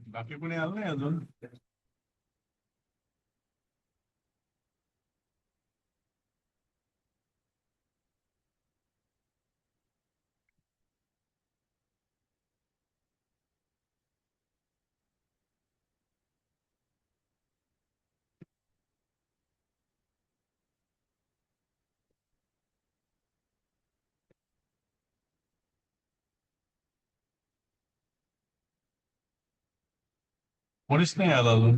बाकी कोणी आलं नाही अजून. कोणीच नाही आलं अजून.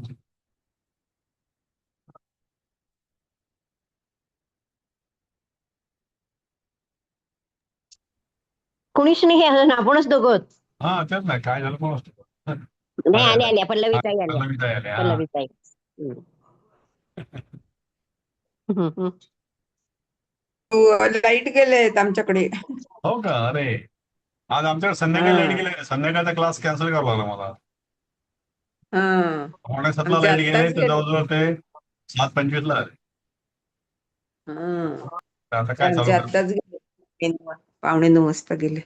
कुणीच नाही अजून, आपणच दोघं आहोत. हा तेच नाही, काय झालं कोण असतो. नाही, आल्या आल्या पल्लवीताई आल्या. पल्लवीताई आल्या. हा. पल्लवीताई. लाईट गेलेत आमच्याकडे. हो का? अरे आज आमच्याकडे संध्याकाळी लाईट गेले. संध्याकाळचा क्लास कॅन्सल करावा लागला मला. हा 6:45ला आमच्या लाईट गेले आत्ताच तर गेले. जवळजवळ ते 7:25ला आले. तर आता काय चालू आमच्या करतो. आत्ताच गेले, 9:45 वाजता गेले.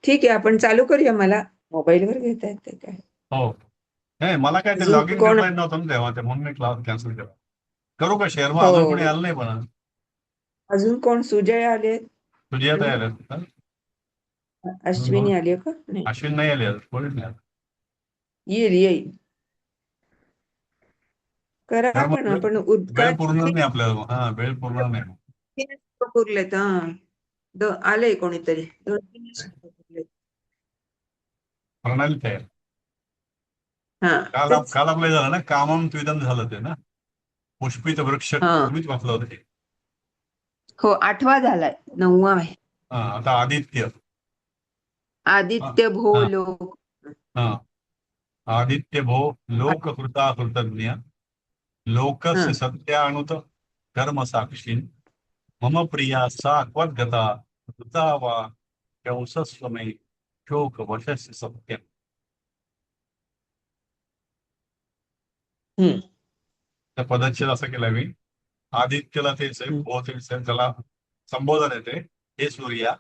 ठीक आहे, आपण चालू करूया. मला मोबाईलवर घेता येते काय? हो नाही, मला काय ते अजून लॉग इन कोण? करता येत नव्हतं ना तेव्हा, ते म्हणून मी क्लास कॅन्सल केला. करू का शेअर? मग हो, अजून कोणी आलं नाही पण. अजून कोण? सुजय आले, तुझी आता आलं. अश्विनी आली का? नाही, अश्विन नाही आले, कोणीच नाही आलं. येईल. करा तर आपण मग वेळ उदकाची पुरणार नाही आपल्याला. हा, वेळ पुरणार नाही. पुरलेत. आले कोणीतरी 2-3 श्लोक पुरलेत. प्रणाली तयार. हा काल तेच. काल आपलं झालं ना, कामम द्विदम झालं ते ना, पुष्पित वृक्ष. हा. तुम्हीच वाचलं होतं ते. हो, 8वा झालाय, 9वा आहे. हा, आता आदित्य. आदित्य भो हा लोक. हा आदित्य भो लोक कृता कृतज्ञ लोकस्य सत्यानुत कर्म साक्षी मम प्रिया सा क्वद्गता कृता वा कंसस्व मे शोक वशस्य सत्य. त्या पदच्छेद असं केलं मी. आदित्यला तेच आहे, भो तेच आहे, त्याला संबोधन येते, हे सूर्या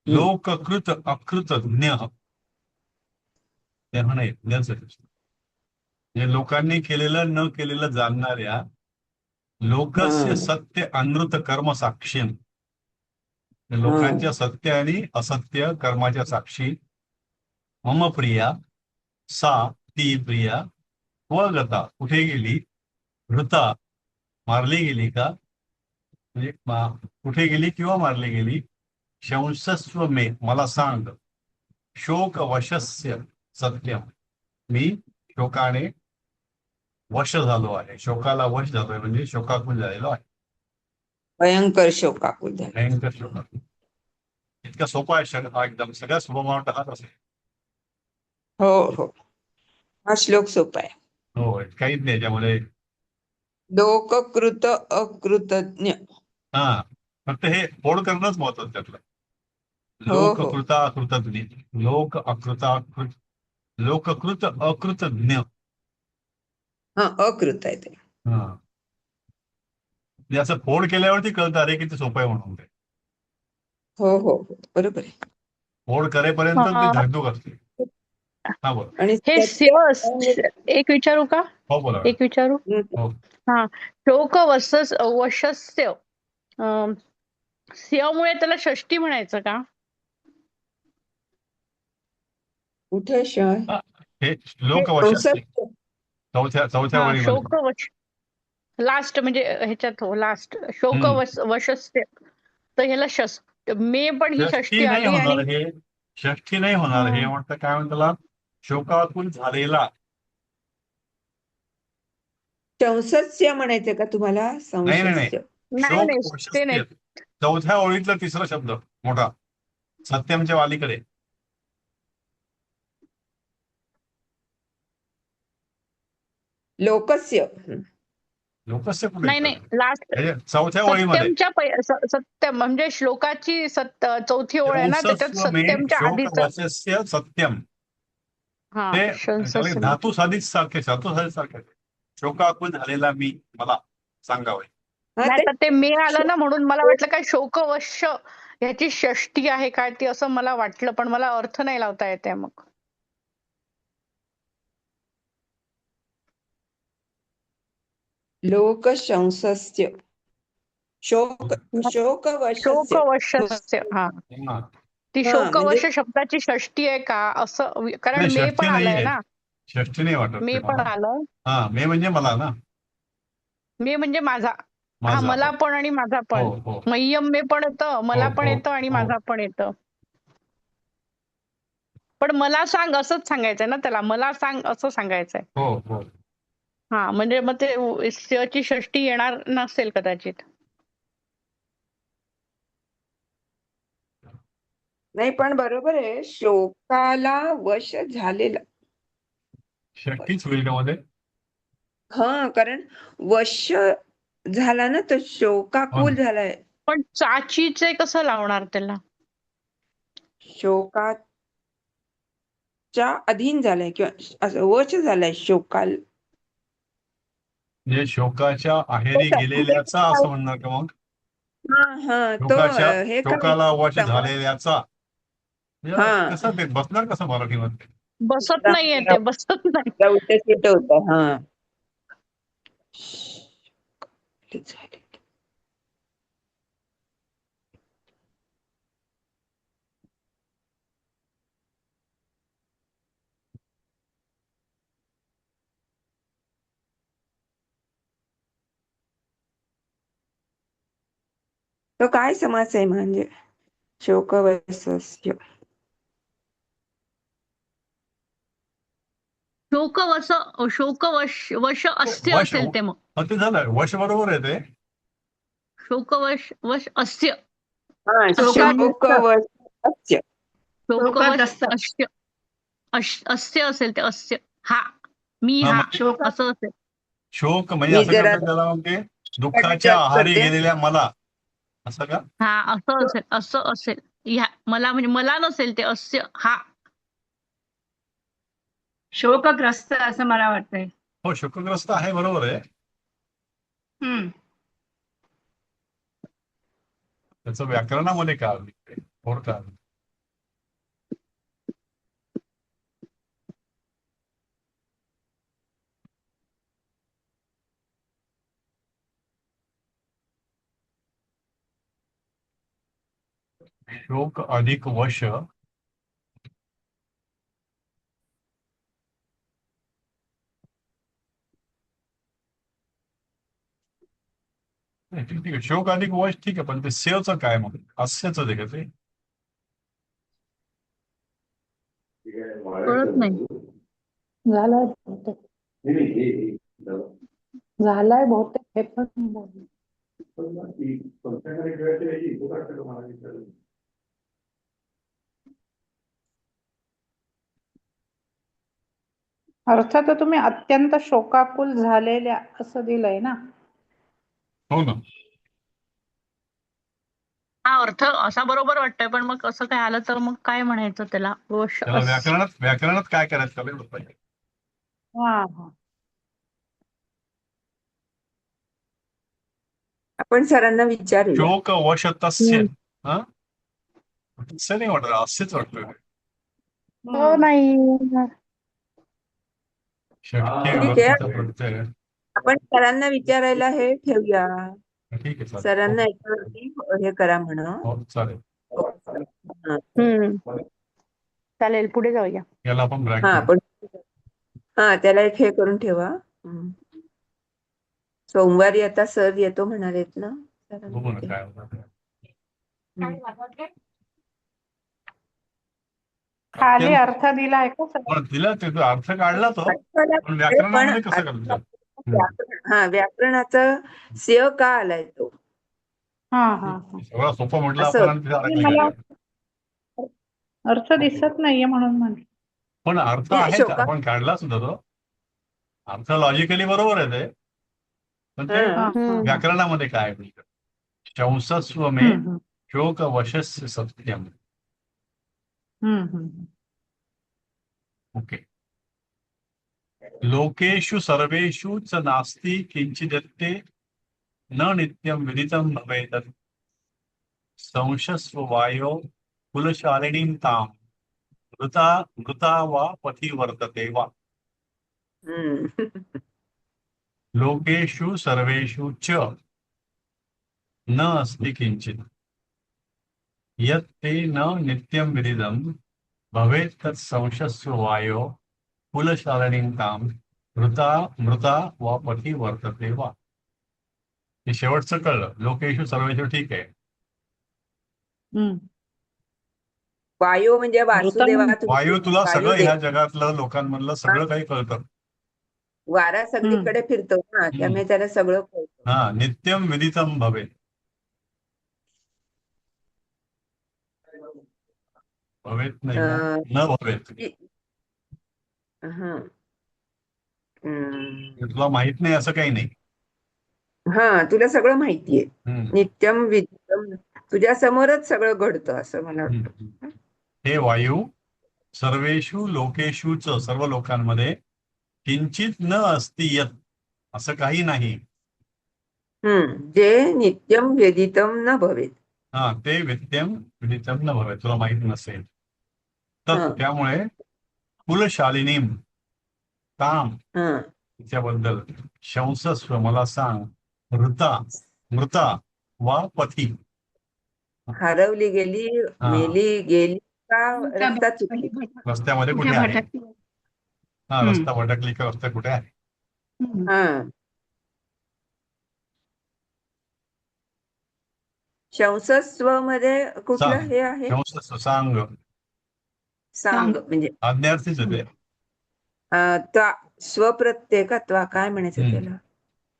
लोककृत अकृत ज्ञ. नाही, म्हणजे लोकांनी केलेलं न केलेलं जाणणाऱ्या, लोकस्य सत्य अनृत कर्म साक्षी. लोकांच्या सत्य आणि असत्य कर्माच्या साक्षी. मम प्रिया सा, ती प्रिया, स्वगता, कुठे गेली, हृता, मारली गेली का, म्हणजे कुठे गेली किंवा मारली गेली, शंसस्व मे, मला सांग, शोक वशस्य सत्यम, मी शोकाने वश झालो आहे. शोकाला वश झालोय म्हणजे शोकाकुल झालेलो आहे. भयंकर शोकाकुल झाले. भयंकर शोकाकुल. इतका सोपा आहे हा, एकदम सगळ्या सोपा वाटत हाच असेल. हो, हा श्लोक सोपा आहे. हो, काहीच नाही याच्यामध्ये. लोककृत अकृतज्ञ. हा, फक्त हे फोड करणंच महत्वाचं त्यातलं. हो. लोककृता कृतज्ञ, लोक अकृता लोककृत अकृतज्ञ. हा, अकृत आहे ते. हा, असं फोड केल्यावरती कळतं अरे किती सोपं आहे म्हणून ते. हो, बरोबर आहे. फोड करेपर्यंत ती धाकधूक असते. हा, बोल. आणि हे एक विचारू का? हो, बोला. एक विचारू. हो. हा, शोक वशस्य, स्यमुळे त्याला षष्टी म्हणायचं का? कुठे हे लोक वशस्य चौथ्या हा, वळीमध्ये. शोक वश लास्ट म्हणजे ह्याच्यात लास्ट शोक वशस्य, तर ह्याला मे पण ही षष्टी नाही आली. होणार आणि हे, षष्ठी नाही होणार हे. म्हणतं काय म्हणतात त्याला, शोकाकुल झालेला. शंसस्य म्हणायचं का तुम्हाला? नाही, संशस्य. शोक नाही ते नाही. वशस्य, चौथ्या ओळीतला तिसरा शब्द मोठा, सत्यमच्या वालीकडे. लोकस्य. लोकस्य कुठे नाही नाही, येतं? लास्ट म्हणजे चौथ्या ओळीमध्ये सत्यम म्हणजे श्लोकाची चौथी ओळ आहे ना, त्याच्यात शंसस्व मे सत्यमच्या शोक आधीचं. वचस्य सत्यम. हा, ते शंसस त्याला धातू साधित सारखे धातू साधित सारखे शोकाकुल झालेला मी मला सांगावे. हा, नाही ते तर ते मे आलं ना, म्हणून मला वाटलं काय शोकवश ह्याची षष्टी आहे काय ती, असं मला वाटलं, पण मला अर्थ नाही लावता येते मग. लोकशंसस्य शोक शोकवशस्य. शोकवशस्य, हा, हा. ती हा म्हणजे शोकवश शब्दाची षष्टी आहे का असं, कारण नाही मे षष्ठी पण आलंय नाहीये. ना, षष्ठी नाही वाटत मे ते पण मला. आलं. हा मे म्हणजे मला ना, मे म्हणजे माझा. हा, माझा. मला हो पण आणि माझा हो पण. हो मह्यम मे पण येतं, मला पण हो येतं आणि हो माझा पण येतं. पण मला सांग असंच सांगायचंय ना त्याला, मला सांग असं सांगायचंय. हो हो. हा, म्हणजे मग ते ची षष्टी येणार नसेल कदाचित. नाही, पण बरोबर आहे, शोकाला वश झालेला. षष्टीच होईल का मध्ये? हा, कारण वश झाला ना, तर हो शोकाकुल ना. झालाय. पण चाचीचे कसं लावणार त्याला? शोकाच्या अधीन झालाय किंवा असं वश झालाय शोकाल. म्हणजे शोकाच्या तो आहेरी संबंध गेलेल्याचा असं म्हणणार का मग? हा हा, तो हे काय शोकाला वश सम- झालेल्याचा म्हणजे हा, कसं ते बसणार कसं मराठीमध्ये? बसत नाहीये ते, बसत नाही. उलट सुलट होत. हा, झाले. तो काय समास आहे म्हणजे शोकवशस्य? शोकवश अस्य वश असेल ते मग. ते झालं वश बरोबर आहे ते. वश अस्य. हा, शोकवशस्य. शोकवश अस्य. अस्य असेल ते, अस्य. हा, मी हा हा, मग असं असेल. शोक म्हणजे मी असं जरा करतात त्याला, मग ते दुःखाच्या adjust आहारी करते. गेलेल्या मला असं का? हा, असं असेल. ह्या मला म्हणजे मला नसेल ते, अस्य हा. शोकग्रस्त असं मला वाटतंय. हो शोकग्रस्त आहे, बरोबर आहे. त्याचं व्याकरणामध्ये काय थोड काय? शोक अधिक वश नाही, ठीक आहे. शोक अधिक वश ठीक आहे, पण ते सेवचं काय मग? हास्याचं आहे का ते? कळत नाही. झालाय बहुतेक. झालाय बहुतेक, हे पण बोल. अर्थ तर तुम्ही अत्यंत शोकाकुल झालेल्या असं दिलंय ना. हो ना. हा अर्थ असा बरोबर वाटतोय, पण मग असं काय आलं तर मग काय म्हणायचं त्याला? वश त्याला व्याकरणात काय करायचं कळलं पाहिजे. हा हा. आपण सरांना विचारूया. शोक वश तस्य. हा, तस्य नाही वाटत, हास्यच वाटतोय. हो नाही. षष्ठी ठीक आहे, विभक्तीचा प्रत्यय. आपण सरांना विचारायला हे ठेवूया. ठीक आहे, चालेल. सरांना हो, याच्यावरती हे करा म्हणा. हो चालेल. हा. चालेल, पुढे जाऊया. याला आपण ब्रॅक हा, करू. पण त्याला एक हे करून ठेवा. सोमवारी आता सर येतो म्हणालेत ना. बघू ना काय होतं. खाली अर्थ दिलाय का सर? पण तिला ते अर्थ काढला तो, पण पण व्याकरणामध्ये कसं करायचं? व्याकरणाचा सेव का आलाय तो हा हा हा. सगळं सोपं म्हटलं असं आपण आणि तिचा अर्थ नाही, मला काढला. अर्थ दिसत नाहीये म्हणून म्हटलं. पण अर्थ आहे, शोका आपण काढला सुद्धा तो. अर्थ लॉजिकली बरोबर आहे ते, पण ते हा. व्याकरणामध्ये काय आहे म्हणजे शंसस्व मे शोक वशस्य सत्यम. ओके. लोकेषु सर्वेषु च नास्ति किंचिदत्ते न नित्यं विदितं भवेत् संशस्व वायो कुलशालिनीं तां मृता मृता वा पथि वर्तते वा. हम्म. लोकेषु सर्वेषु च न अस्ति किंचित् यत् ते न नित्यं विदितं भवेत् तत् संशस्व वायो कुलशालिनीं तां मृता मृता वा पथि वर्तते वा. हे शेवटचं कळलं. लोकेषु सर्वेषु ठीक आहे. वायू म्हणजे वासुदेवा वायू तुला सगळं वायुदेव. ह्या जगातलं लोकांमधलं सगळं काही कळतं. वारा सगळीकडे फिरतो ना, त्यामुळे त्याला सगळं कळतं. हा, नित्यम विदितम भवेत. भवेत नाही का? अं, न भवेत. हा. तुला माहित नाही असं काही नाही. हा, तुला सगळं माहितीये. हम्म. नित्यम विदितम, तुझ्या समोरच सगळं घडतं असं मला वाटतं. हे वायू सर्वेषु लोकेषु च सर्व लोकांमध्ये किंचित न अस्ति यत् असं काही नाही. जे नित्यम वेदितम न भवेत. हा, ते विद्यम विदितम न भवेत, तुला माहित नसेल तर हा. त्यामुळे कुलशालिनीम ताम हा. तिच्याबद्दल शंसस्व मला सांग मृता मृता वा पथी. हरवली गेली, हा. मेली गेली का रस्ता चुकली. रस्त्यामध्ये कुठे आहे? हा, रस्ता भटकली का रस्ता कुठे आहे? हा. शंसस्व मध्ये कुठलं सांग. हे आहे? शंसस्व सांग. सांग म्हणजे आज्ञार्थीच आहे ते. त्वा स्वप्रत्यय का त्वा काय म्हणायचं त्याला?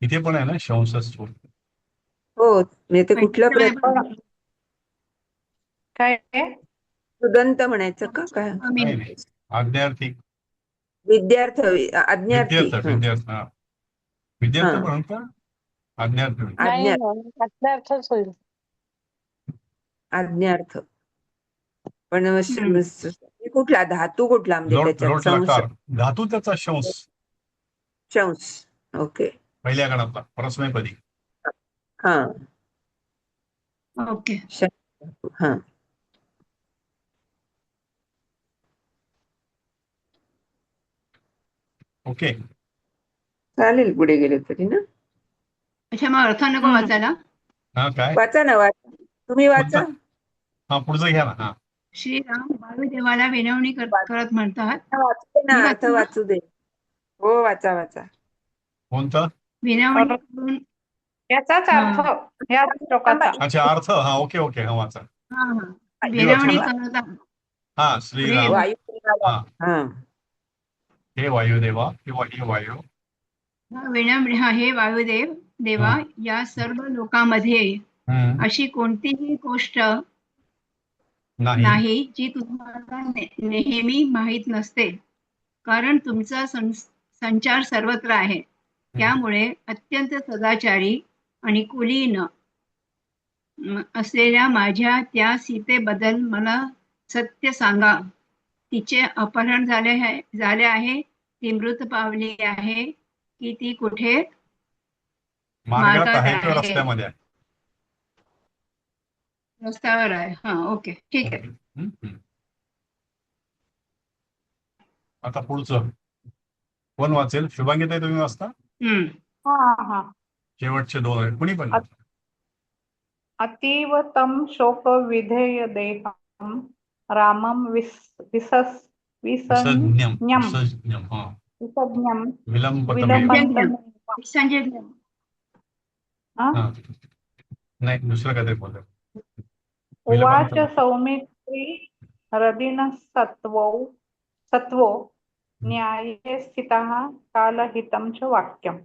इथे पण आहे ना शंसस्व. हो, म्हणजे ते कुठलं प्रत्यय? काय सुदंत म्हणायचं का काय? नाही नाही, आज्ञार्थी. विद्यार्थ आज्ञार्थी. विद्यार्थ विद्यार्थ हा, विद्यार्थ हा. म्हणून आज्ञार्थी. नाही, आज्ञा अर्थार्थच होईल. आज्ञार्थ. पण कुठला धातू कुठला म्हणजे लोट त्याच्यात? लोट लकार धातू त्याचा शंस. शंस. ओके. पहिल्या गणातला परस्मैपदी. हा. ओके. हा. ओके. चालेल पुढे गेले तरी ना. अच्छा, मग अर्थ नको वाचायला. हा, काय वाचा ना, वाचा तुम्ही वाचा. हा, पुढचं घ्या ना. हा, श्रीराम वायुदेवाला विनवणी करत म्हणतात, वाचू दे ना, मी अर्थ वाचू ना? वाचू दे. हो, वाचा वाचा. कोणतं? विनवणी करून याचाच अर्थ या श्लोकाचा? अच्छा, अर्थ. हा, ओके ओके. हा, वाचा. विनवणी वाचू करत हा, श्रीराम. वायू. हा, हा. हे वायुदेवा किंवा हे वायू. विनम्र हे वायुदेव देवा, या सर्व लोकांमध्ये अशी कोणतीही गोष्ट नाही जी तुम्हाला नेहमी माहीत नसते, कारण तुमचा संचार सर्वत्र आहे. त्यामुळे अत्यंत सदाचारी आणि कुलीन असलेल्या माझ्या त्या सीतेबद्दल मला सत्य सांगा. तिचे अपहरण झाले आहे, ती मृत पावली आहे की ती कुठे मार्गात आहे आहे? किंवा रस्त्यामध्ये आहे? रस्त्यावर आहे. हा, ओके, ठीक आहे. आता पुढचं कोण वाचेल? शुभांगीताई तुम्ही वाचता? हा. शेवटचे दोन आहेत, कुणी पण. अतीव तम शोक विधेय देहम रामम विसज्ञम विसज्ञम. हा, विसज्ञम विलंबतमेव. संजय हा? नाही, दुसरं काहीतरी बोलतो. उवाच सौमित्री रदिन सत्वो न्याये स्थितः कालहितं च वाक्यम्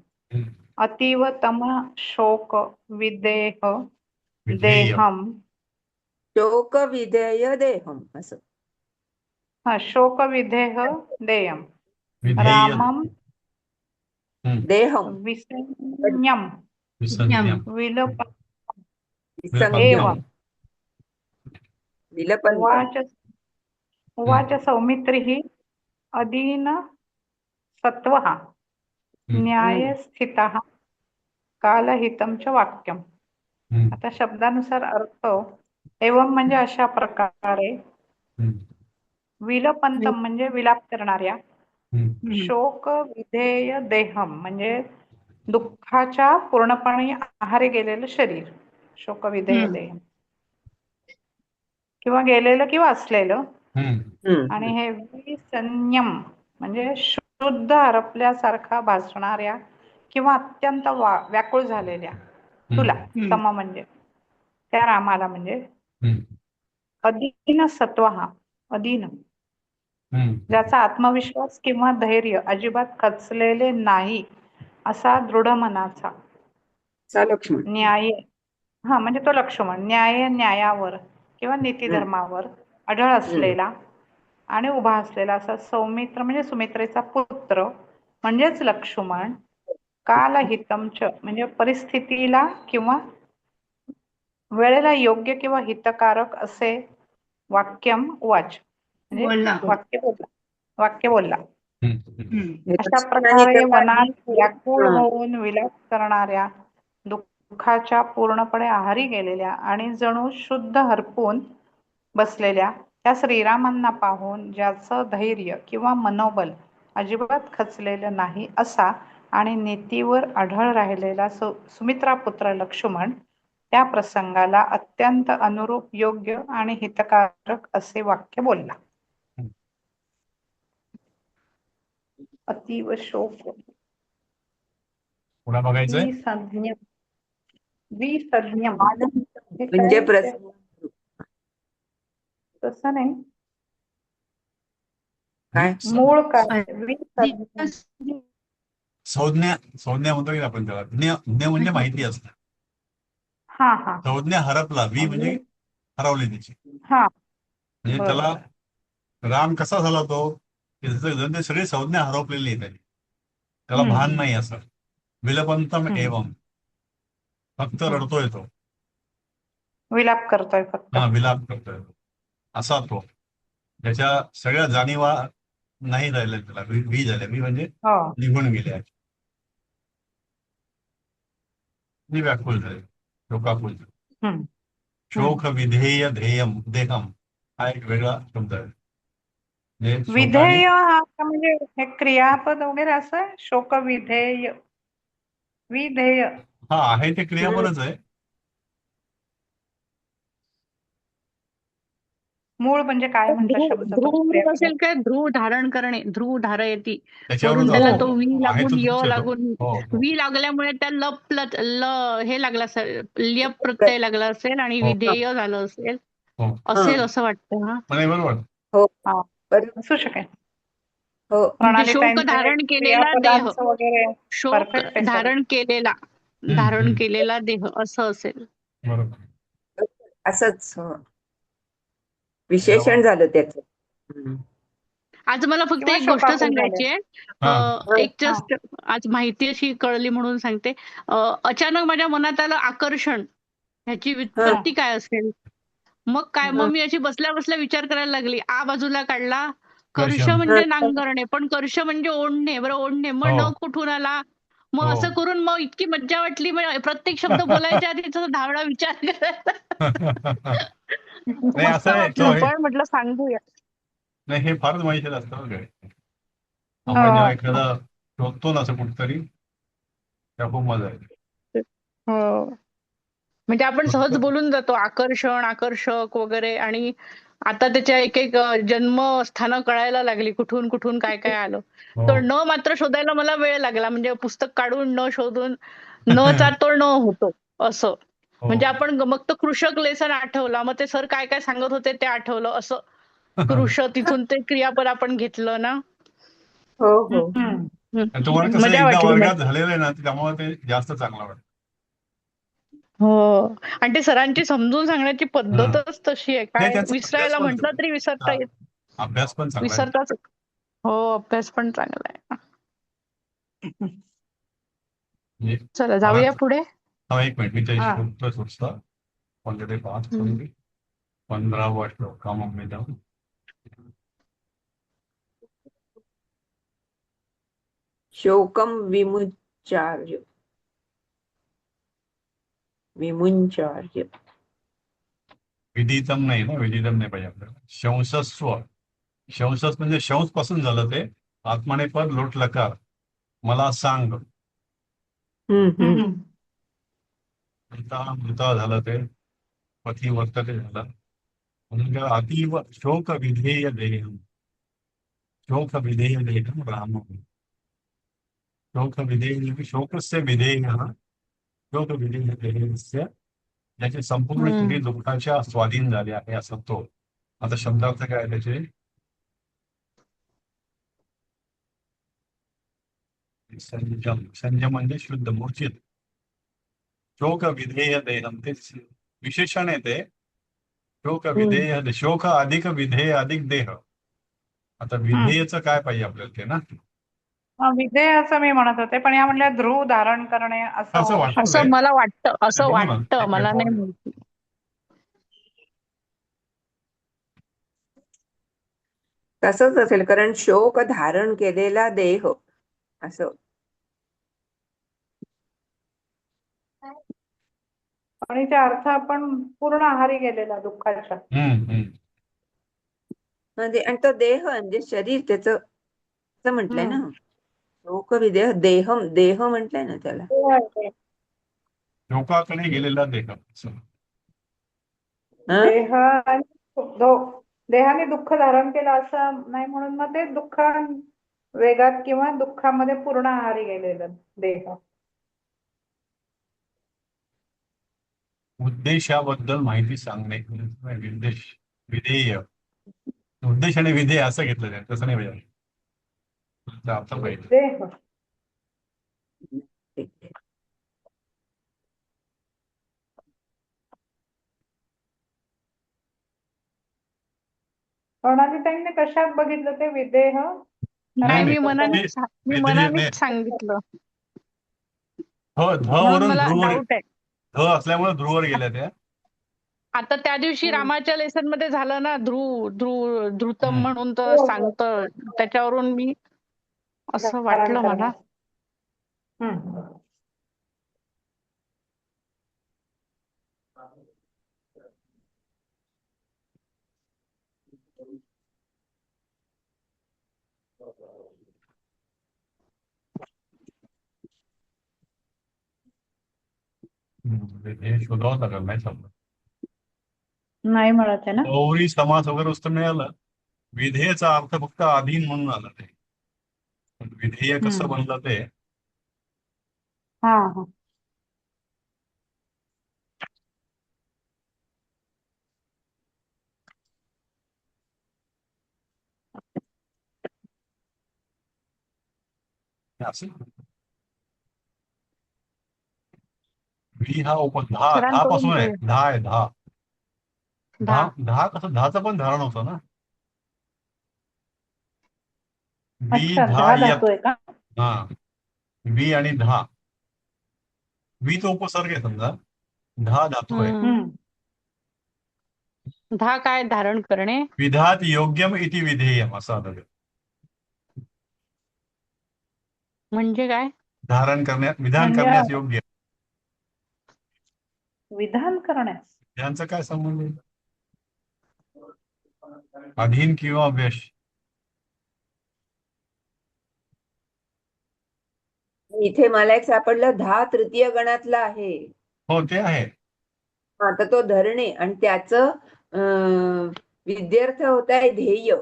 अतीव तम शोक विदेह देहम. शोक विधेय देहम असं. शोक विदेह देयम विधेय. रामम देहम विसंज्ञम विसंज्ञम विज्ञान. विलप विसंज्ञम एवं विलपंत उवाच उवाच सौमित्रिः अदीन सत्वः न्यायस्थितः कालहितं च वाक्यम. आता शब्दानुसार अर्थ एवं म्हणजे अशा प्रकारे, विलपंतम म्हणजे विलाप करणाऱ्या, शोक विधेय देहम म्हणजे दुःखाच्या पूर्णपणे आहारी गेलेलं शरीर, शोक विधेय देहम किंवा गेलेलं किंवा असलेलं. आणि हे विसंयम म्हणजे शुद्ध हरपल्यासारखा भासणाऱ्या किंवा अत्यंत व्याकुळ झालेल्या तुला, सम म्हणजे त्या रामाला, म्हणजे अधीन सत्वहा अधीन ज्याचा आत्मविश्वास किंवा धैर्य अजिबात खचलेले नाही असा दृढ मनाचा, लक्ष्मण न्याय म्हणजे तो लक्ष्मण, न्यायावर किंवा नीतिधर्मावर अढळ असलेला आणि उभा असलेला असा सौमित्र म्हणजे सुमित्रेचा पुत्र म्हणजेच लक्ष्मण, कालहितमच म्हणजे परिस्थितीला किंवा वेळेला योग्य किंवा हितकारक असे वाक्यम वाच म्हणजे बोलला. वाक्य बोलला. हे अशा लक्ष्मणाने प्रकारे तर मनात व्याकुळ हा. होऊन विलाप करणाऱ्या, दुःखाच्या पूर्णपणे आहारी गेलेल्या आणि जणू शुद्ध हरपून बसलेल्या त्या श्रीरामांना पाहून ज्याचं धैर्य किंवा मनोबल अजिबात खचलेलं नाही असा आणि नीतीवर अढळ राहिलेला सुमित्रापुत्र लक्ष्मण त्या प्रसंगाला अत्यंत अनुरूप, योग्य आणि हितकारक असे वाक्य बोलला. अतीव शोक पुन्हा बघायचंय. विसंज्ञम म्हणजे तसं नाही, काय मूळ काय विसंज्ञम. संज्ञा म्हणतो की आपण त्याला. ज्ञ म्हणजे माहिती असतं. हा हा संज्ञा हरपला, म्हणजे हरवली त्याची. हा म्हणजे त्याला राम कसा झाला तो की ते सगळी संज्ञा हरपलेली आहे त्याला भान नाही असं. विलपंतम एवम फक्त रडतोय तो, विलाप करतोय फक्त. विलाप करतोय असा तो, त्याच्या सगळ्या जाणीवा नाही राहिल्या, त्याला वी झाल्या. मी म्हणजे निघून गेल्या, मी व्याकुळ झाले, शोकाकुल. शोक विधेय ध्येयम देहम हा एक वेगळा शब्द आहे. विधेय हा म्हणजे हे क्रियापद वगैरे असं, शोक विधेय विधेय हा आहे ते क्रियापदच आहे. मूळ म्हणजे काय म्हटलं शब्द तो? ध्रुव असेल काय, ध्रुव धारण करणे, ध्रुव धारयती त्याच्यावरच वरून त्याला असतो. तो वी आहे लागून तो य तोच येतो. लागून हो. वी लागल्यामुळे त्या हे लागला असेल, ल्यप प्रत्यय लागला असेल आणि हो. विधेय झालं असेल, हो. असेल असं वाटतं. हा म्हणे बरोबर. हो हा बरोबर. असू शकेल. हो म्हणजे शोक प्रणालीताईंचं हे धारण केलेला देह, क्रियापदांचं वगैरे शोक परफेक्ट आहे सर. धारण केलेला देह असं असेल. बरोबर. असंच विशेषण झालं त्याचं. आज मला फक्त किंवा एक गोष्ट शोकाकुल सांगायची झाले. आहे. एक जस्ट आज माहिती अशी कळली म्हणून सांगते. अचानक माझ्या मनात आलं आकर्षण, ह्याची व्युत्पत्ती काय असेल. मग मी अशी बसल्या बसल्या विचार करायला लागली. बाजूला काढला, कर्ष म्हणजे नांगरणे, पण कर्ष म्हणजे ओढणे. बरं, ओढणे मग न कुठून आला. मग असं करून मग इतकी मज्जा वाटली. प्रत्येक शब्द बोलायच्या आधी धावडा विचार करायचा. नाही, मस्त असं आहे तो वाटलं, पण म्हटलं सांगूया. नाही, हे फारच माहिती असतं काय. आपण जेव्हा एखादा शोधतो ना असं कुठतरी, त्या खूप मजा आहे. हो, म्हणजे आपण सहज बोलून जातो आकर्षण, आकर्षक वगैरे, आणि आता त्याच्या एक जन्मस्थानं कळायला लागली, कुठून कुठून काय काय आलं. तर न मात्र शोधायला मला वेळ लागला. म्हणजे पुस्तक काढून न शोधून नचा तो न होतो असं. म्हणजे आपण मग तो कृषक लेसन आठवला, मग ते सर काय काय सांगत होते ते आठवलं असं. कृष तिथून ते क्रियापद आपण घेतलं ना. हो हो. तुम्हाला कसं मजा एकदा वाटली. वर्गात झालेलं आहे ना, त्यामुळे ते जास्त चांगलं वाटतं. हो, आणि ते सरांची समजून सांगण्याची पद्धतच तशी आहे. काय त्यांचा विसरायला म्हटलं तरी विसरता येत. अभ्यास पण चांगला आहे. विसरताच. हो, अभ्यास पण चांगला आहे. म्हणजे चला जाऊया मला पुढे. एक मिनिट मी हा. त्याची उत्तर सुचतं कोणते ते पाहत हम्म. 15वा श्लोकम् शोकम विमुच्चार्य विमुंचार्य विदितम नाही ना, विदितम नाही पाहिजे आपल्याला. शंसस्व, शंसस म्हणजे शंस पासून झालं ते. आत्माने पद लोट लकार, मला सांग. हम्म. मृता झालं ते, पती वर्तते झालं. म्हणून काय अतीव शोक विधेय देहम, शोक विधेय देहम राम, शोक विधेय शोकस्य विधेयः, शोक विधेय देहस्य, ज्याची संपूर्ण शरीर दुःखाच्या स्वाधीन झाले आहे असं तो. आता शब्दार्थ काय आहे त्याचे? संयम, संयम म्हणजे शुद्ध मूर्छित. शोक विधेय देहम ते विशेषण आहे ते. शोक विधेय, शोक अधिक विधेय अधिक देह. आता विधेयचं काय पाहिजे आपल्याला ते ना. विधेय असं मी म्हणत होते, पण या म्हणल्या ध्रुव धारण करणे असं असं होऊ वाटतं शकतं. असं मला वाटतं, ते असं बघू ना, वाटतं, एक मला मिनिट नाही बघू. माहिती. तसंच असेल, कारण शोक धारण केलेला देह असं. आणि ते अर्थ आपण पूर्ण आहारी गेलेला दुःखाच्या. म्हणजे आणि तो देह म्हणजे शरीर त्याचं असं म्हटलंय ना. हम्म. शोक विदेह देहम, देह म्हटलंय ना त्याला. शोकाकडे गेलेला देह असं. हं? देह देहाने दुःख धारण केलं असं नाही, म्हणून मग ते दुःख वेगात किंवा दुःखामध्ये पूर्ण आहारी गेलेलं देह. उद्देशाबद्दल माहिती सांगणे, उद्देश विधेय, उद्देश आणि विधेय असं घेतलं जाईल, तसं नाही पाहिजे. त्याचा अर्थ पाहिजे. देह ठीक आहे. प्रणाली ताईंनी कशात बघितलं ते विदेह? नाही, मी विधेय मनानेच सांगितलं, हो, ध म्हणून वरून मला ध्रुवर, डाऊट आहे. ध असल्यामुळे ध्रुवर गेल्या त्या. आता त्या दिवशी रामाच्या लेसन मध्ये झालं ना, ध्रुतम म्हणून तर हो, हो. सांगतं, त्याच्यावरून मी असं धारण वाटलं मला. करण्यास. हम्म. हे शोधावं लागेल, नाही समजा. नाही म्हणत आहे ना. गौरी समास वगैरे उत्तर मिळालं. विधेयचा अर्थ फक्त अधीन म्हणून आला ते. पण विधेय कसं बनलं ते. हा हा. असं वी हा दहा, दहा सरांकडून पासून आहे, घेऊया. दहा आहे, दहा. दहा. दहा कसं, दहाचं पण धारण होतं ना. वी अच्छा, दहा 10 यत. धातू आहे का? हा, वी आणि दहा. वी तो उपसर्ग आहे समजा, दहा धातू आहे. दहा काय धारण करणे. विधात योग्यम इति विधेयम असं आलं ते. म्हणजे काय? धारण करण्यात, विधान म्हणजे करण्यास योग्य. विधान करण्यास. यांचा काय संबंध आहे? अधीन किंवा व्यश. इथे मला एक सापडलं, 10 तृतीय गणातला आहे. हो, ते आहे. हा, तर तो धरणे आणि त्याचं विद्यार्थ होत आहे ध्येय,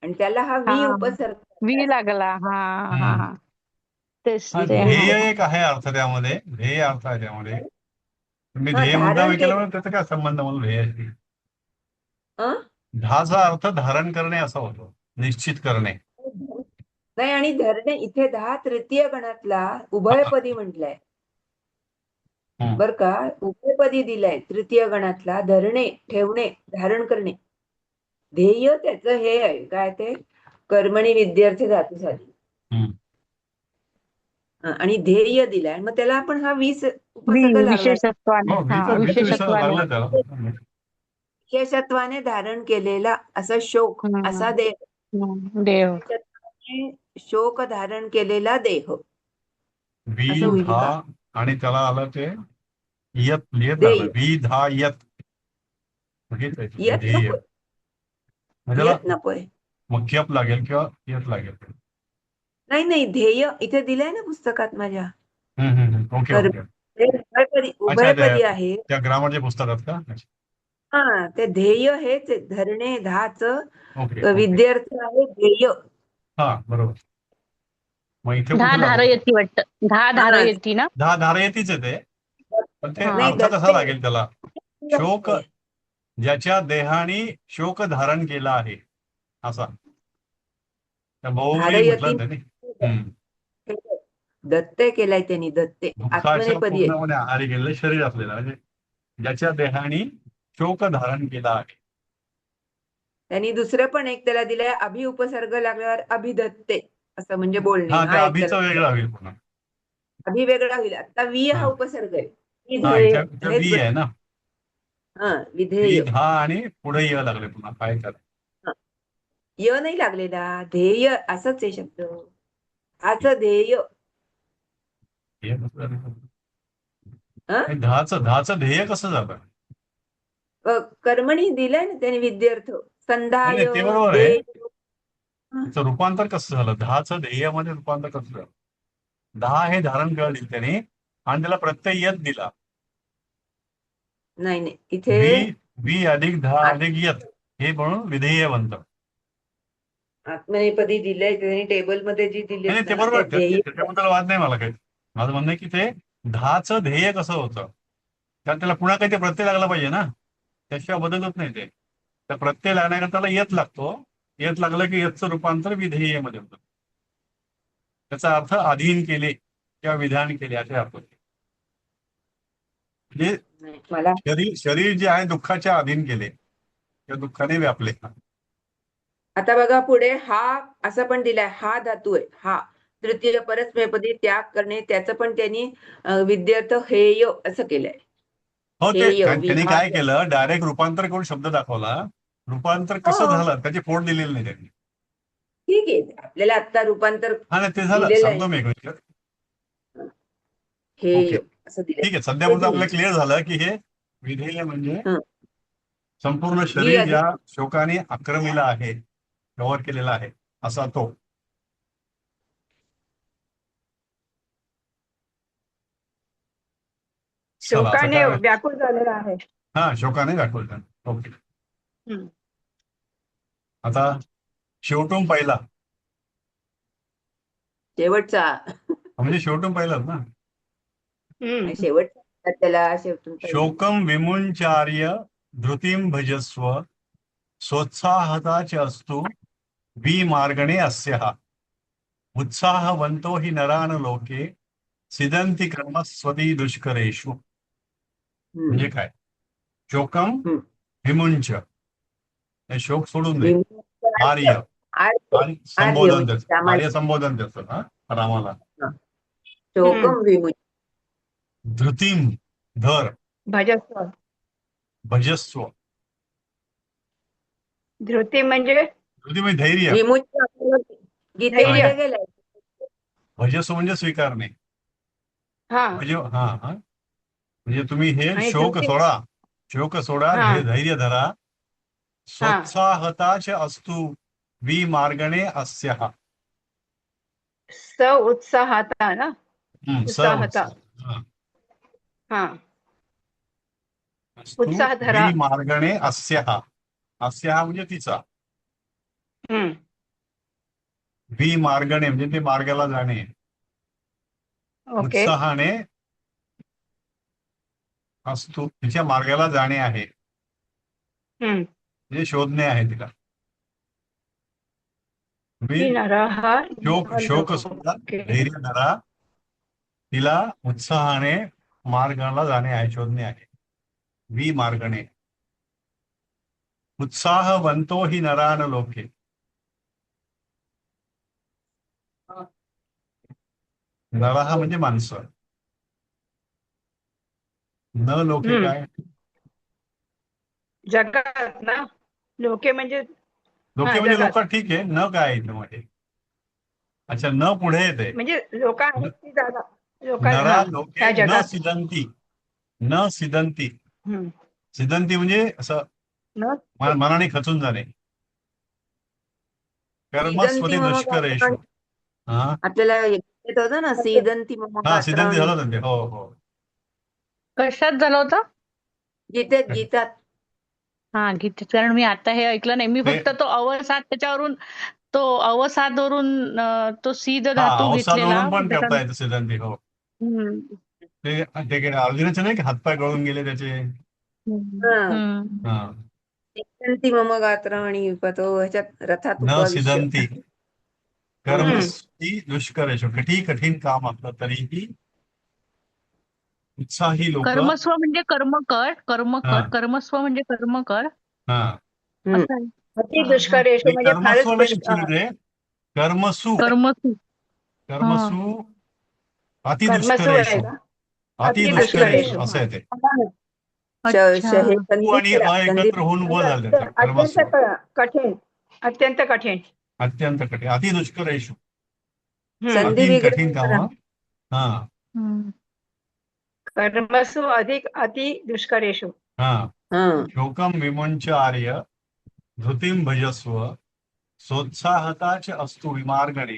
आणि त्याला हा वी उपसर्ग. वी लागला. हा हा हा, तेच हा, ते. ध्येय एक आहे अर्थ त्यामध्ये, ध्येय अर्थ आहे त्यामध्ये. तुम्ही हा, ध्येय मुद्दा धारण विचारल्यामुळे त्याचा काय संबंध म्हणून ध्येयाशी. अं? दहाचा अर्थ धारण करणे असा होतो, निश्चित करणे. नाही, आणि धरणे इथे 10 तृतीय गणातला उभयपदी म्हटलंय बर का. उभयपदी दिलंय तृतीय गणातला. धरणे, ठेवणे, धारण करणे. ध्येय त्याचं हे आहे काय, ते कर्मणी विद्यार्थी धातू झाली. आणि ध्येय दिलाय, मग त्याला आपण हा वीस उपसर्ग लागला. विशेषत्वाने. हो, हा, वीचं विशेषत्वाने. लागलं त्याला. विशेषत्वाने धारण केलेला असा शोक, असा देह. देव. विशेषत्वाने शोक धारण केलेला देह वी असं होईल धा का? आणि त्याला आलं ते यत येत देय. लागलं. वी धा यत. यत ध्येय. नकोय, म्हणजे त्याला यत नकोय. मग क्यप लागेल किंवा येत लागेल. नाही नाही, ध्येय इथे दिलंय ना पुस्तकात माझ्या. ओके कर्म ओके. हे उभयपदी अच्छा, उभयपदी आहे. त्या ग्रामरच्या पुस्तकात का? हा, ते ध्येय हेच आहे. धरणे धाच ओके. विद्यार्थी आहे ध्येय. हा, बरोबर. मग इथे दहा कुठे धार लागू? येती वाटतं. 10 धार हा, येती ना? 10 धारा येतीच आहे ते, पण ते हा. नाही अर्थ कसा दत्ते लागेल त्याला? शोक ज्याच्या देहाने शोक धारण केला आहे असा. त्या बहुव्रीही धारयती म्हटलं त्याने. दत्ते केलाय त्यांनी, दत्ते दुःखाच्या आत्मनेपदी आहे. पूर्णपणे आहारी गेलेलं शरीर असलेलं, म्हणजे ज्याच्या देहाने शोक धारण केला आहे. त्यांनी दुसरं पण एक त्याला दिलंय, अभि उपसर्ग लागल्यावर अभिदत्ते असं, म्हणजे बोलणे. हा, ते हा एक अभिचं त्याला वेगळं होईल पुन्हा. अभि वेगळा होईल. आता वी हा हा, उपसर्ग आहे. हा, विधेय इथं हेच वी आहे ना. हा, वी विधेय. धा आणि पुढे य लागले पुन्हा. काय करा? य नाही लागलेला, ध्येय असंच आहे शब्द. हाच ध्येय. अं? दहाचं ध्येय कसं झालं? कर्मणी दिलंय ना त्याने, विद्यार्थ संधाय नाही, ते बरोबर आहे. ध्येय. त्याचं रूपांतर कसं झालं? 10चं ध्येयामध्ये रूपांतर कसं झालं? 10 हे धारण केलं त्याने आणि त्याला प्रत्यय यत दिला. नाही नाही, इथे वी अधिक 10 अधिक यत हे म्हणून विधेय बनतं. आत्मनेपदी दिलंय त्यांनी, टेबलमध्ये जी दिली नाही, ते ना, बरोबर त्या आहे. ध्येय. त्याच्याबद्दल वाद नाही मला काही. माझं म्हणणं आहे की ते 10चं ध्येय कसं होतं, कारण त्याला पुन्हा काही ते प्रत्यय लागला पाहिजे ना, त्याशिवाय बदलत नाही ते. त्या प्रत्यय लागण्याकरता त्याला यत लागतो. यत लागलं की यतचं रूपांतर विधेयमध्ये होतं. त्याचा अर्थ अधीन केले किंवा विधान केले असे अर्थ होते. म्हणजे मला शरीर जे आहे दुःखाच्या अधीन केले किंवा दुःखाने व्यापले. आता बघा पुढे, हा असं पण दिलाय, हा धातू आहे. हा तृतीय परस्मैपदी त्याग करणे, त्याचं पण त्यांनी विद्यार्थ हेय असं केलंय. हो, ते हेय त्यांनी काय विहाय. केलं, डायरेक्ट रूपांतर करून शब्द दाखवला. रूपांतर कसं हो, झालं त्याची फोड दिलेली नाही त्यांनी. ठीक आहे. आपल्याला आता रूपांतर हा, नाही, ते झालं. दिलेलं आहे. सांगतो मी एक मिनिट. हेय ओके, असं दिलंय. ठीक आहे. सध्या ते आपल्याला दिलंय. क्लिअर झालं की हे विधेय म्हणजे हं. संपूर्ण वी शरीर अधिक ज्या शोकाने आक्रमिला आहे, कव्हर केलेला आहे असा तो. चला, आता शोकाने काय? व्याकुळ झालेला आहे. हा, शोकाने दाखवलं. ओके. हम्म. आता शेवटून पहिला शेवटचा. म्हणजे शेवटून पहिलाच ना. शेवटचा त्याला शेवटून पहिला. शोकम विमुंचार्य धृतीम भजस्व सोत्साहताच अस्तु विमार्गणे अस्यः उत्साहवंतो हि नरान लोके सिदंती कर्म स्वती दुष्करेषु. म्हणजे काय? शोकम हम्म. विमुंच, हे शोक सोडून दे. विमुक्तार्य. आर्य, आर्य आर्य आर्य संबोधन म्हणजे त्याचं, रामाला. आर्य संबोधन त्याचं. हा, रामाला. शोकम विमुच. धृतीम धर, भजस्व. भजस्व. धृती म्हणजे धृती म्हणजे धैर्य. विमुच गीतेमध्ये धैर्य. गेलाय. भजस्व म्हणजे स्वीकारणे. हा. म्हणजे म्हणजे तुम्ही हे आणि शोक धृती. सोडा, शोक सोडा, हा. धैर्य धरा. हा. सोत्साहताच अस्तु विमार्गणे अस्यः. स उत्साहता ना. उत्साहता. हा. हा. अस्तु उत्साह धरा. विमार्गणे अस्यः. अस्यः म्हणजे तिचा. हम्म. विमार्गणे म्हणजे ते मार्गाला जाणे. ओके. उत्साहाने अस्तु तिच्या मार्गाला जाणे आहे, हम्म. म्हणजे शोधणे आहे तिला. ती नरहा शोक सोडा, ओके. धैर्य धरा, तिला उत्साहाने मार्गाला जाणे आहे, शोधणे आहे. वी मार्गणे. उत्साहवंतो हि नरान लोके. नरहा म्हणजे माणसं. न लोके हम्म. काय? जगात ना, लोके म्हणजे लोके म्हणजे जगात. लोक, ठीक आहे. न काय आहे इथे? अच्छा, न पुढे येते. म्हणजे लोक आहेत ती जागा, नरा लोके त्या न जगात. सिदंती. न सिदंती. हम्म. सिदंती म्हणजे असं न मनाने खचून जाणे. कर्मस्वती सीदंती मम दुष्करेषु. गात्राणि हा आपल्याला येत होतं ना, सीदंती मम हा, सिदंती गात्राणि. झालं ते. हो हो. कशात झालं होतं? गीतेत गीतात हा, गीतेत. कारण मी आता हे ऐकलं नाही. मी ते- फक्त तो अवसाद त्याच्यावरून, तो अवसादवरून तो सीद हा, धातू घेतलेला. अवसादवरून पण करता येतं सिदंती. हो. हम्म. ते ते अर्जुनाचे नाही का हातपाय गळून गेले त्याचे. हम्म. हा. हम्म. हा. सीदंती मम गात्राणि पतो ह्याच्यात रथात न उपविश्य. सिदंती. कर्मस्वती दुष्करेषु. किती कठीण काम असलं तरीही उत्साही लोक. कर्मस्व म्हणजे कर्मकर, हा कर्मस्व म्हणजे कर्मकर. हा. असं आहे. अति हा, हा. दुष्करेषु नाही, म्हणजे कर्मस्व फारच नाही ऍक्च्युली ते. कर्मसु. कर्मसु. हा. कर्मसु अति कर्मसु आहे दुष्करेषु. का? अति अति दुष्करेषु दुष्करेषु. असं आहे ते. अच्छा. हे तू आणि संधी अ एकत्र होऊन व झालं त्याचं. अत्यंत कर्मसु कठीण, अत्यंत कठीण. अत्यंत कठीण. अति दुष्करेषु. संधी अति कठीण काम. विग्रह. हा हम्म. कर्मसु अधिक अति दुष्करेषु. हा. हा. शोकम विमुंच आर्य धृतिं भजस्व सोत्साहताच अस्तु विमार्गणे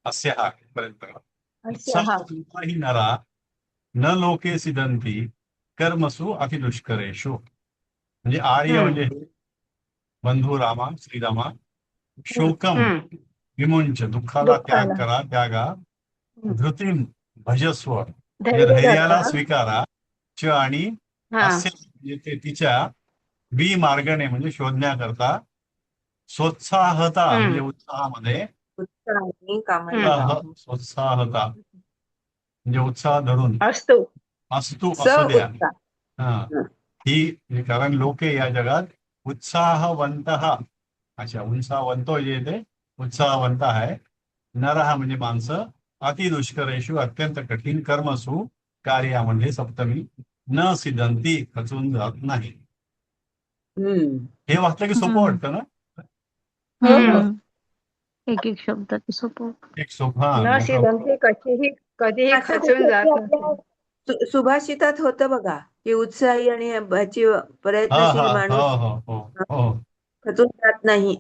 अस्य हा पर्यंत. अस्य हा. ही नरा न लोके सिदंती कर्मसु अतिदुष्करेषु. म्हणजे आर्य म्हणजे बंधू रामा, श्रीरामा. शोकम विमुंच, दुःखाला त्याग दुःखाला. करा, त्यागा. धृतीम भजस्व म्हणजे धैर्य धैर्याला धरा. स्वीकारा. च आणि हा. असे म्हणजे ते तिच्या बी मार्गणे म्हणजे शोधण्याकरता. सोत्साहता म्हणजे उत्साहामध्ये. उत्साहाने कामाला लावा. सोत्साहता म्हणजे उत्साह धरून. असतो. असतू स असू द्या. उत्साह. हा. ही कारण लोके या जगात उत्साहवंत. अच्छा, उत्साहवंत येते, उत्साहवंत आहे. नरहा म्हणजे माणसं. अति दुष्करेषु अत्यंत कठीण. कर्मसु कार्यामध्ये सप्तमी. न सिद्धंती खचून जात नाही. हे वाचलं की सोपं वाटतं ना. एक एक शब्दाचं सोपं. एक सोपा. न सिद्धंती कधीही खचून जात नसते. सुभाषितात होतं बघा, की उत्साही आणि ह्याची हा प्रयत्नशील हा माणूस हो हो हो. खचून जात नाही,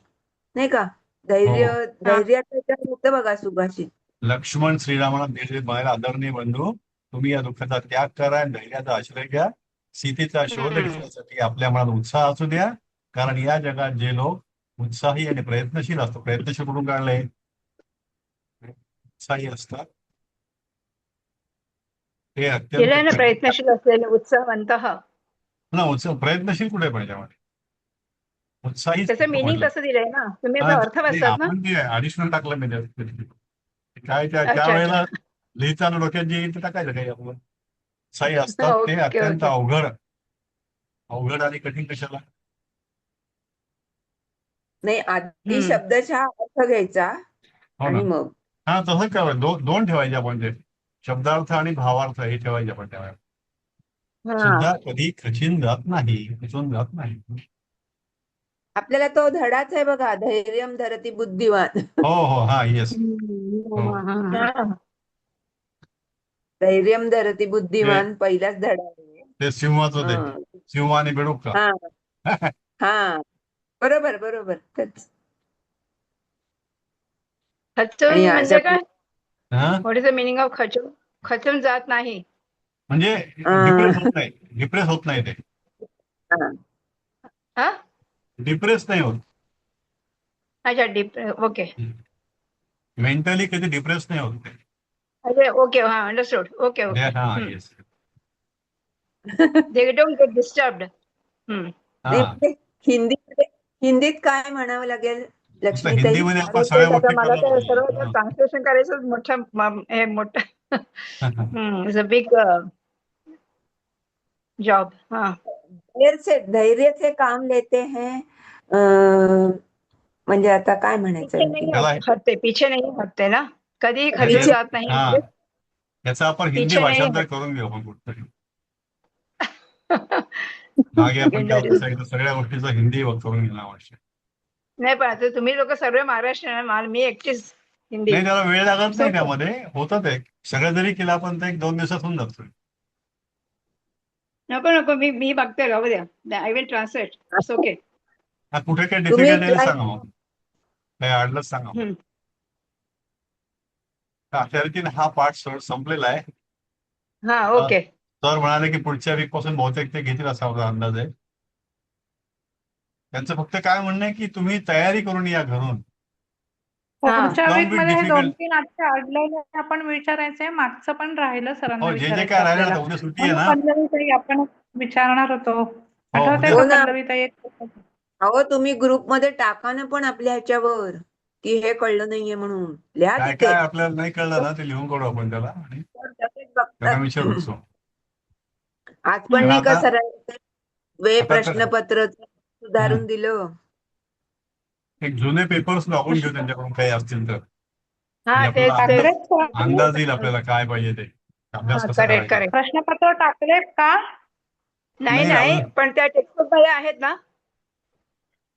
नाही का? धैर्याचं होतं बघा सुभाषित. लक्ष्मण श्रीरामाला दिलेले बाहेर आदरणीय बंधू, तुम्ही या दुःखाचा त्याग करा, धैर्याचा आश्रय घ्या. सीतेचा शोध घेण्यासाठी आपल्या मनात उत्साह असू द्या. कारण या जगात जे लोक उत्साही आणि प्रयत्नशील असतात, प्रयत्नशील कुठून काढले? उत्साही असतात ते केलंय ना अत्यंत प्रयत्नशील असलेले उत्साहवंत. ना. उत्साह प्रयत्नशील कुठे पाहिजे त्यामध्ये? उत्साही त्याचं मिनिंग तसं दिलंय ना, तुम्ही आता अर्थ वाचतात ना. आपण ते ऍडिशनल टाकलं म्हणजे काय त्या अच्छा. वेळेला लिहिताना डोक्यात जे येईल ते टाकायचं काही आपलं. उत्साही असतात ते ओके, अत्यंत ओके. अवघड आणि कठीण कशाला? नाही, आधी शब्दशः अर्थ घ्यायचा हो ना. आणि मग हा, तसं करावं. दोन ठेवायचे आपण, ते शब्दार्थ आणि भावार्थ हे ठेवायचे आपण त्यावेळेला. सुद्धा कधी खचून जात नाही. आपल्याला तो धडाच आहे बघा, धैर्यम धरती बुद्धिवान. हो हो. हा, येस. धैर्यम धरती बुद्धिमान पहिलाच धडा आहे. ते सिंहाचं ते सिंह आणि बेडूक का. हा हा, बरोबर बरोबर. खचून म्हणजे काय? हा, what is the meaning of खचून? खचून जात नाही म्हणजे डिप्रेस होत नाही ते. हा. डिप्रेस नाही होत. अच्छा, ओके. मेंटली कधी डिप्रेस नाही होत ते. अच्छा, ओके. हा, अंडरस्टूड. ओके. हा, yes. They don't get disturbed. हिंदीत काय म्हणावं लागेल लक्ष्मीताई? हिंदीमध्ये आपण सगळ्या गोष्टी मला तर सर्व करतो. ट्रान्सलेशन करायचं मोठं इज अ बिग जॉब. हा. धैर्य से काम लेते हैं. म्हणजे आता काय म्हणायचं? पीछे नाही हटते ना. कधीही खाली त्याच्या- जात नाही. हा याचा आपण हिंदी पीछे नाही भाषांतर करून घेऊ आपण कुठतरी. मागे आपण काय होतं सांगितलं, सगळ्या गोष्टीचं हिंदी करून घेणं आवश्यक. नाही पण आता तुम्ही लोक सर्व महाराष्ट्र, मी एकटीच हिंदी. नाही त्याला वेळ लागत नाही, Okay. त्यामध्ये होतं ते. सगळं जरी केलं आपण तर 1-2 दिवसात होऊन जातो. नको नको, मी बघते, राहू द्या. I will translate. It's okay. हा कुठे काय तुम्ही डिफिकल्ट आहे ते try- सांगा मग. काही अडलंच सांगा मग. अशा रीतीने हा पाठ संपलेला आहे. हा ओके. सर म्हणाले की पुढच्या वीक पासून बहुतेक ते घेतील असा माझा अंदाज आहे. त्यांचं फक्त काय म्हणणं आहे की तुम्ही तयारी करून या घरून. हा. पुढच्या Long वीक bit मध्ये हे difficult. 2-3 आजचे अडलेले आपण विचारायचंय. मागचं पण राहिलं सरांना हो जे जे विचारायचं काय राहिलं आपल्याला. आता उद्या सुट्टी आहे हो ना, ना. पल्लवी ताई आपण विचारणार होतो. आठवतंय उद्या- का हो ना. पल्लवी ताई? अहो तुम्ही ग्रुपमध्ये टाका ना पण आपल्या ह्याच्यावर की हे कळलं नाहीये म्हणून लिहा काय तिथे. काय आपल्याला नाही कळलं ना ते लिहून काढू आपण त्याला आणि तर तसेच त्यांना बघतात. विचारूच. आज पण नाही का आता- सरांनी वे आता तर- प्रश्नपत्र सुधारून दिलं. एक जुने पेपर्स मागून घेऊ त्यांच्याकडून काही असतील तर. हा म्हणजे तेच आपल्याला तेच. अंदाज येईल आपल्याला काय पाहिजे ते. अभ्यास कसा करेक्ट करायचा. करेक्ट. प्रश्नपत्र टाकलेत का? नाही नाही, नाही, पण त्या टेक्स्टबुक मध्ये आहेत ना.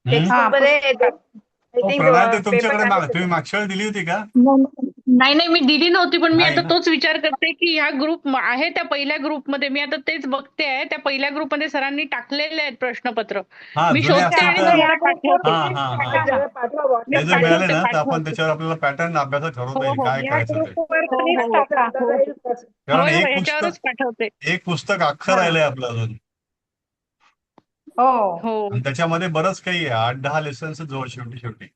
हम्म? टेक्स्टबुक मध्ये I हो, think, प्रणाल ते paper तुमच्याकडे आहे. तुम्ही मागच्या वेळी दिली होती का? नाही नाही, मी दिली नव्हती, पण मी नाही आता ना? तोच विचार करते की ह्या ग्रुप आहे त्या पहिल्या ग्रुपमध्ये, मी आता तेच बघते आहे. त्या पहिल्या ग्रुपमध्ये सरांनी टाकलेले आहेत प्रश्नपत्र. हा मी जुने शोधते असतील आणि तर तुम्हाला पाठवते. हा हा हा जरा पाठवा ते जर WhatsApp मिळाले पाठवते, ना तर आपण पाठवते. त्याच्यावर आपल्याला पॅटर्न अभ्यासात ठरवता हो, येईल हो. काय या करायचं ते. ग्रुपवर हो, प्लीज हो. टाका. कारण होय, होय, एक ह्याच्यावरच पाठवते. पुस्तक अख्खं राहिलंय आपलं अजून. हो. हो. आणि त्याच्यामध्ये बरंच काही आहे. 8-10 लेसन्स जवळ शेवटी.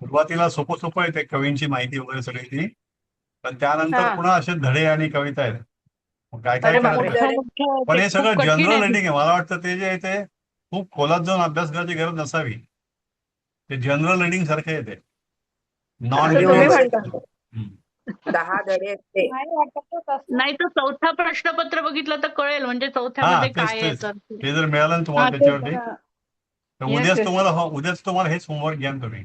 सुरुवातीला सोपं येते कवींची माहिती वगैरे सगळी ती. पण त्यानंतर हा. पुन्हा असे धडे आणि कविता आहेत. मग काय अरे बापरे. करायचं. मोठं पण ते हे सगळं खूप कठीण जनरल आहे. रिडिंग आहे. मला वाटतं ते जे आहे ते खूप खोलात जाऊन अभ्यास करायची गरज नसावी. ते जनरल रिडिंग सारखे आहे ते. नॉन असं तुम्ही एवढं म्हणता. 10 धडे असते. नाही वाटत तसं. नाही तर चौथा प्रश्नपत्र बघितलं तर कळेल म्हणजे चौथ्यामध्ये काय आहे तेच. तर. ते जर मिळालं ना तुम्हाला हा, त्याच्यावरती तेच. तर Yes, उद्याच yes. उद्याच तुम्हाला हेच होमवर्क घ्या ना तुम्ही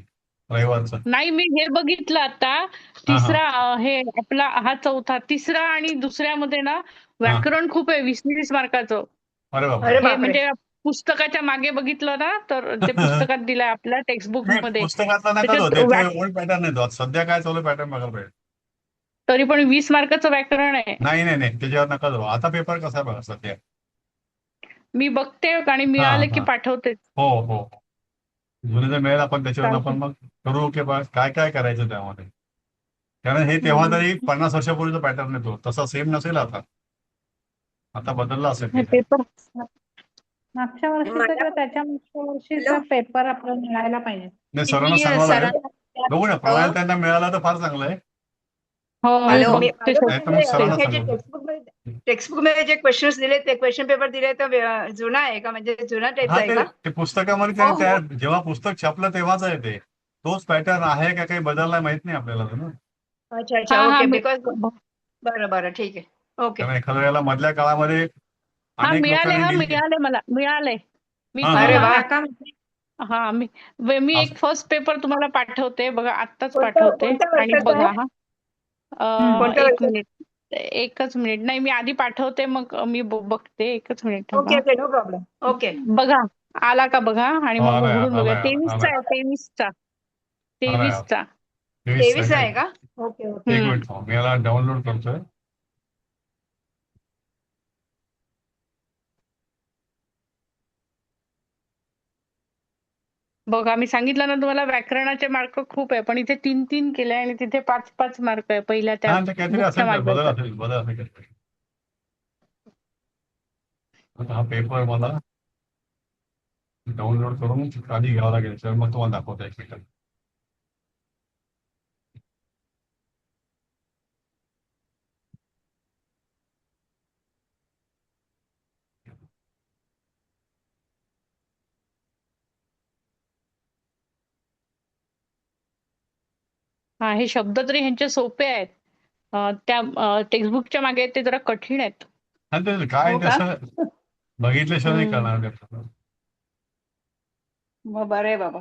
रविवारचं. नाही, मी हे बघितलं आता. तिसरा हे आपला हा चौथा, तिसरा आणि दुसऱ्यामध्ये ना व्याकरण खूप आहे 20-20 मार्काचं. अरे बाबा. अरे हे बापरे. म्हणजे पुस्तकाच्या मागे बघितलं ना तर ते पुस्तकात दिलंय आपल्या टेक्स्टबुक नाही, मध्ये. पुस्तकातला नका त्याच्यात तो. ते ओल्ड पॅटर्न आहे तो. आता सध्या काय चालू पॅटर्न बघायला पाहिजे. तरी पण 20 मार्काचं व्याकरण आहे. नाही त्याच्यावर नका जाऊ. आता पेपर कसा आहे बघा सध्या. मी बघते आणि मिळाले की हा. पाठवते. हो. जुने जर मिळेल आपण त्याच्यावर आपण मग करू की काय करायचं त्यामध्ये. कारण हे तेव्हा तरी 50 वर्षापूर्वीचा पॅटर्न आहे तो. तसा सेम नसेल आता. आता बदलला असेल हे काहीतरी. पेपर मागच्या वर्षीचा मला- किंवा त्याच्या मागच्या वर्षीचा पेपर आपल्याला मिळायला पाहिजे. नाही सरांना मी सांगावं लागेल. सरांना- बघू ना प्रणाल त्यांना मिळाला तर फार चांगलं आहे. हो, मी हॅलो. बघते. नाही तर मग सरांना हे जे सांगा. टेक्स्टबुक मध्ये जे क्वेश्चन्स दिले ते क्वेश्चन पेपर दिले तर जुना आहे का, म्हणजे जुना टाईपचा आहे का? ते पुस्तकामध्ये हो, हो. त्या जेव्हा पुस्तक छापलं तेव्हाच आहे ते. तोच पॅटर्न आहे का काही बदलला माहित नाही आपल्याला ना. अच्छा हा, ओके. मी- बिकॉज बरं ठीक आहे. ओके. कारण एखाद्या वेळेला मधल्या काळामध्ये हा, अनेक मिळाले. लोकांनी deal मिळाले मला. मिळाले. मी हा, अरे तुम्हाला वा. टाका. हा मी एक फर्स्ट पेपर तुम्हाला पाठवते बघा, आत्ताच कोणत्या- पाठवते. कोणत्या आणि वर्षाचा बघा आहे? कोणत्या एक वर्षाचा? मिनिट, एकच मिनिट. नाही, मी आधी पाठवते मग मी बघते. एकच मिनिट ओके थांबा. No problem. ओके. बघा आला का बघा आणि हो, मग आलाय, उघडून बघा. आलाय, 23चा आहे. 23चा. 23चा. 23 आहे का? ओके. एक मिनिट थांब. मी याला डाउनलोड करतोय. बघा मी सांगितलं ना तुम्हाला व्याकरणाचे मार्क खूप आहे, पण इथे 3-3 केले आणि तिथे 5-5 मार्क आहे पहिल्या त्या ते काहीतरी बुकच्या असेल मागे. बदल असेल काहीतरी. आता हा पेपर मला डाउनलोड करून आधी घ्यावा लागेल सर, मग तुम्हाला दाखवता एक मिनिट. हा, हे शब्द तरी ह्यांचे सोपे आहेत. त्या टेक्स्टबुकच्या मागे ते जरा कठीण आहेत. ते काय हो का? तसं बघितल्याशिवाय नाही कळणार ते आपल्याला. मग बरं आहे बाबा.